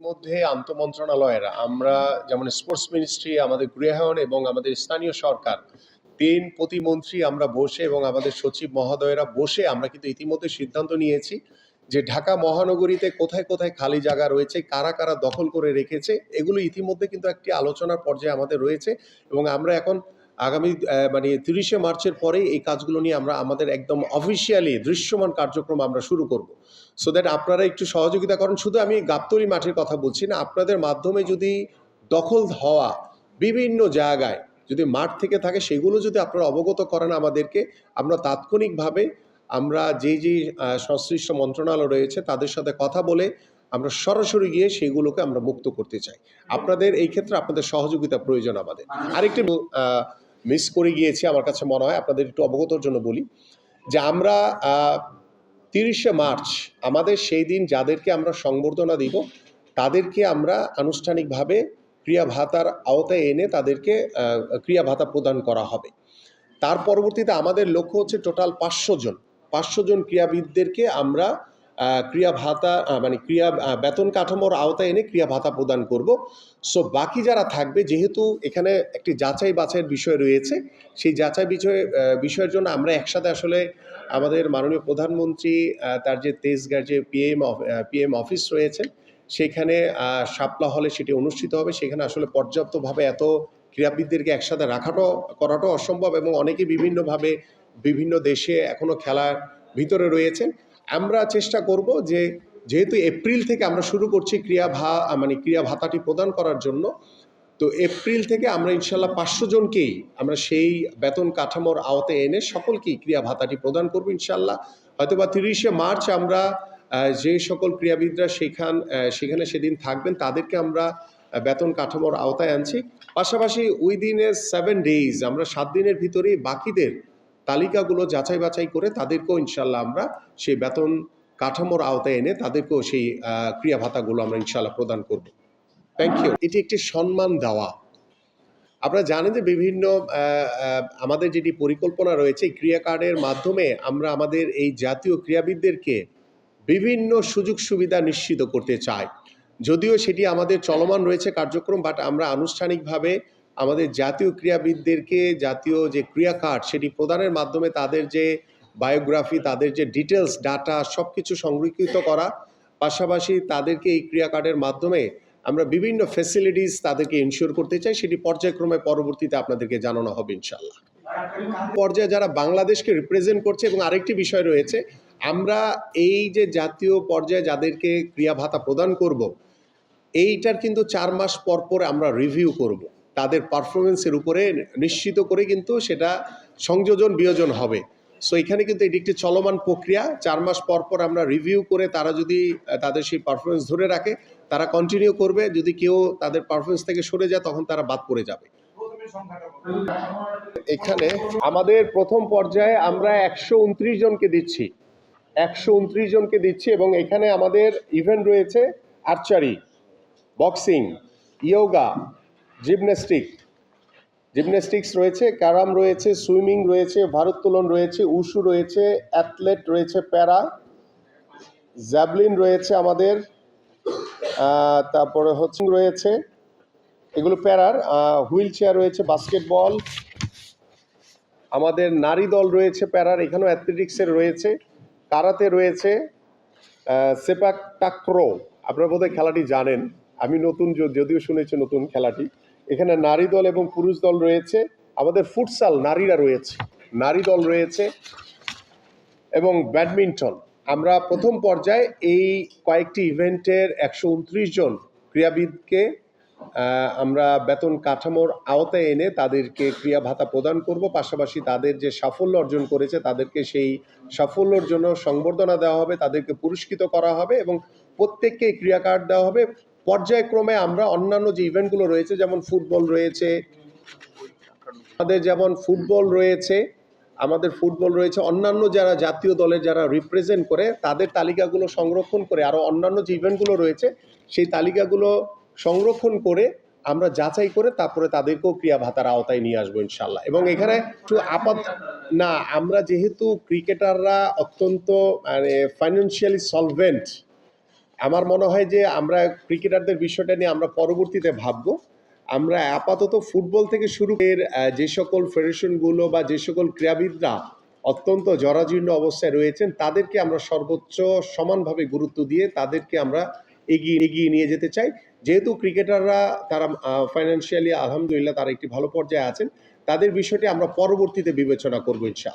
মধ্যে আন্তঃমন্ত্রণালয়ের আমরা যেমন স্পোর্টস মিনিস্ট্রি, আমাদের গৃহায়ন এবং আমাদের স্থানীয় সরকার ৩ প্রতিমন্ত্রী আমরা বসে এবং আমাদের সচিব মহোদয়েরা বসে আমরা কিন্তু ইতিমধ্যে সিদ্ধান্ত নিয়েছি যে ঢাকা মহানগরীতে কোথায় কোথায় খালি জায়গা রয়েছে, কারা কারা দখল করে রেখেছে, এগুলো ইতিমধ্যে কিন্তু একটি আলোচনার পর্যায়ে আমাদের রয়েছে এবং আমরা এখন আগামী মানে ৩০শে মার্চের পরে এই কাজগুলো নিয়ে আমরা আমাদের একদম অফিসিয়ালি দৃশ্যমান কার্যক্রম আমরা শুরু করব। সো দ্যাট আপনারা একটু সহযোগিতা করেন। শুধু আমি গাবতলী মাঠের কথা বলছি না, আপনাদের মাধ্যমে যদি দখল হওয়া বিভিন্ন জায়গায় যদি মাঠ থেকে থাকে সেগুলো যদি আপনারা অবগত করেন আমাদেরকে, আমরা তাৎক্ষণিকভাবে আমরা যেই সংশ্লিষ্ট মন্ত্রণালয় রয়েছে তাদের সাথে কথা বলে আমরা সরাসরি গিয়ে সেগুলোকে আমরা মুক্ত করতে চাই। আপনাদের এই ক্ষেত্রে আপনাদের সহযোগিতা প্রয়োজন আমাদের। আরেকটি মিস করে গিয়েছি, আমার কাছে মনে হয় আপনাদের একটু অবগতর জন্য বলি যে আমরা ৩০শে মার্চ আমাদের সেই দিন যাদেরকে আমরা সংবর্ধনা দিব তাদেরকে আমরা আনুষ্ঠানিকভাবে ক্রিয়া ভাতার আওতায় এনে তাদেরকে ক্রিয়া ভাতা প্রদান করা হবে। তার পরবর্তীতে আমাদের লক্ষ্য হচ্ছে টোটাল ৫০০ জন ক্রীড়াবিদদেরকে আমরা ক্রিয়া ভাতা মানে ক্রিয়া বেতন কাঠামোর আওতায় এনে ক্রিয়া ভাতা প্রদান করব। সো বাকি যারা থাকবে, যেহেতু এখানে একটি যাচাই বাছাইয়ের বিষয় রয়েছে, সেই যাচাই বিষয়ের জন্য আমরা একসাথে আসলে আমাদের মাননীয় প্রধানমন্ত্রী তার যে তেজগাঁর যে পিএম অফিস রয়েছে সেখানে শাপলা হলে সেটি অনুষ্ঠিত হবে। সেখানে আসলে পর্যাপ্তভাবে এত ক্রীড়াবিদদেরকে একসাথে করাটাও অসম্ভব এবং অনেকে বিভিন্নভাবে বিভিন্ন দেশে এখনও খেলার ভিতরে রয়েছেন। আমরা চেষ্টা করব যে যেহেতু এপ্রিল থেকে আমরা শুরু করছি ক্রিয়া ভাতাটি প্রদান করার জন্য, তো এপ্রিল থেকে আমরা ইনশাল্লাহ ৫০০ জনকেই আমরা সেই বেতন কাঠামোর আওতায় এনে সকলকেই ক্রিয়া ভাতাটি প্রদান করব ইনশাল্লাহ। হয়তোবা ৩০শে মার্চ আমরা যে সকল ক্রীড়াবিদরা সেখানে সেদিন থাকবেন তাদেরকে আমরা বেতন কাঠামোর আওতায় আনছি। পাশাপাশি উইদিন 7 ডেজ আমরা 7 দিনের ভিতরেই বাকিদের তালিকাগুলো যাচাই বাছাই করে তাদেরকেও ইনশাল্লাহ আমরা সেই বেতন কাঠামোর আওতায় এনে তাদেরকেও সেই ক্রিয়া ভাতাগুলো আমরা ইনশাল্লাহ প্রদান করব। Thank you. এটি একটি সম্মান দেওয়া। আপনারা জানেন যে বিভিন্ন আমাদের যেটি পরিকল্পনা রয়েছে ক্রিয়া কার্ডের মাধ্যমে আমরা আমাদের এই জাতীয় ক্রীড়াবিদদেরকে বিভিন্ন সুযোগ সুবিধা নিশ্চিত করতে চাই। যদিও সেটি আমাদের চলমান রয়েছে কার্যক্রম, বাট আমরা আনুষ্ঠানিকভাবে আমাদের জাতীয় ক্রীড়াবিদদেরকে জাতীয় যে ক্রিয়া কার্ড সেটি প্রদানের মাধ্যমে তাদের যে বায়োগ্রাফি, তাদের যে ডিটেলস ডাটা সব কিছু সংরক্ষিত করা, পাশাপাশি তাদেরকে এই ক্রিয়া কার্ডের মাধ্যমে আমরা বিভিন্ন ফ্যাসিলিটিস তাদেরকে ইনশিওর করতে চাই। সেটি পর্যায়ক্রমে পরবর্তীতে আপনাদেরকে জানানো হবে ইনশাল্লাহ। পর্যায়ে যারা বাংলাদেশকে রিপ্রেজেন্ট করছে এবং আরেকটি বিষয় রয়েছে, আমরা এই যে জাতীয় পর্যায়ে যাদেরকে ক্রিয়া ভাতা প্রদান করব, এইটার কিন্তু 4 মাস পর পর আমরা রিভিউ করব। তাদের পারফরমেন্সের উপরে নিশ্চিত করে কিন্তু সেটা সংযোজন বিয়োজন হবে। সো এখানে কিন্তু এটি একটি চলমান প্রক্রিয়া। 4 মাস পর পর আমরা রিভিউ করে তারা যদি তাদের সেই পারফরমেন্স ধরে রাখে তারা কন্টিনিউ করবে, যদি কেউ তাদের পারফরমেন্স থেকে সরে যায় তখন তারা বাদ পড়ে যাবে। এখানে আমাদের প্রথম পর্যায়ে আমরা 129 জনকে দিচ্ছি, 129 জনকে দিচ্ছি এবং এখানে আমাদের ইভেন্ট রয়েছে আর্চারি, বক্সিং, ইয়োগা, জিমন্যাস্টিক্স রয়েছে, ক্যারাম রয়েছে, সুইমিং রয়েছে, ভারোত্তোলন রয়েছে, উশু রয়েছে, অ্যাথলেট রয়েছে, প্যারা, জ্যাভলিন রয়েছে আমাদের, তারপরে হচ্ছে রয়েছে এগুলো প্যারার, হুইল চেয়ার রয়েছে, বাস্কেটবল, আমাদের নারী দল রয়েছে প্যারার, এখানেও অ্যাথলেটিক্সের রয়েছে, কারাতে রয়েছে, সেপাক টাক্রো, আপনারা বোধহয় খেলাটি জানেন, আমি নতুন যদিও শুনেছি নতুন খেলাটি। এখানে নারী দল এবং পুরুষ দল রয়েছে, আমাদের ফুটসাল নারীরা রয়েছে, নারী দল রয়েছে এবং ব্যাডমিন্টন। আমরা প্রথম পর্যায়ে এই কয়েকটি ইভেন্টের 129 জন ক্রীড়াবিদকে আমরা বেতন কাঠামোর আওতায় এনে তাদেরকে ক্রিয়া ভাতা প্রদান করব। পাশাপাশি তাদের যে সাফল্য অর্জন করেছে তাদেরকে সেই সাফল্যের জন্য সংবর্ধনা দেওয়া হবে, তাদেরকে পুরস্কৃত করা হবে এবং প্রত্যেককে ক্রিয়া কার্ড দেওয়া হবে। পর্যায়ক্রমে আমরা অন্যান্য যে ইভেন্টগুলো রয়েছে যেমন ফুটবল রয়েছে, আমাদের ফুটবল রয়েছে, অন্যান্য যারা জাতীয় দলের যারা রিপ্রেজেন্ট করে তাদের তালিকাগুলো সংরক্ষণ করে আরও অন্যান্য যে ইভেন্টগুলো রয়েছে সেই তালিকাগুলো সংরক্ষণ করে আমরা যাচাই করে তারপরে তাদেরকেও ক্রিয়া ভাতার আওতায় নিয়ে আসবো ইনশাল্লাহ। এবং এখানে একটু না, আমরা যেহেতু ক্রিকেটাররা অত্যন্ত মানে ফাইন্যান্সিয়ালি সলভেন্ট, আমার মনে হয় যে আমরা ক্রিকেটারদের বিষয়টা নিয়ে আমরা পরবর্তীতে ভাববো। আমরা আপাতত ফুটবল থেকে শুরু এর যে সকল ফেডারেশনগুলো বা যে সকল ক্রীড়াবিদরা অত্যন্ত জরাজীর্ণ অবস্থায় রয়েছেন তাদেরকে আমরা সর্বোচ্চ সমানভাবে গুরুত্ব দিয়ে তাদেরকে আমরা এগিয়ে নিয়ে যেতে চাই। যেহেতু ক্রিকেটাররা তারা ফাইন্যান্সিয়ালি আলহামদুলিল্লাহ তারা একটি ভালো পর্যায়ে আছেন, তাদের বিষয়টি আমরা পরবর্তীতে বিবেচনা করবো ইনশাআল্লাহ।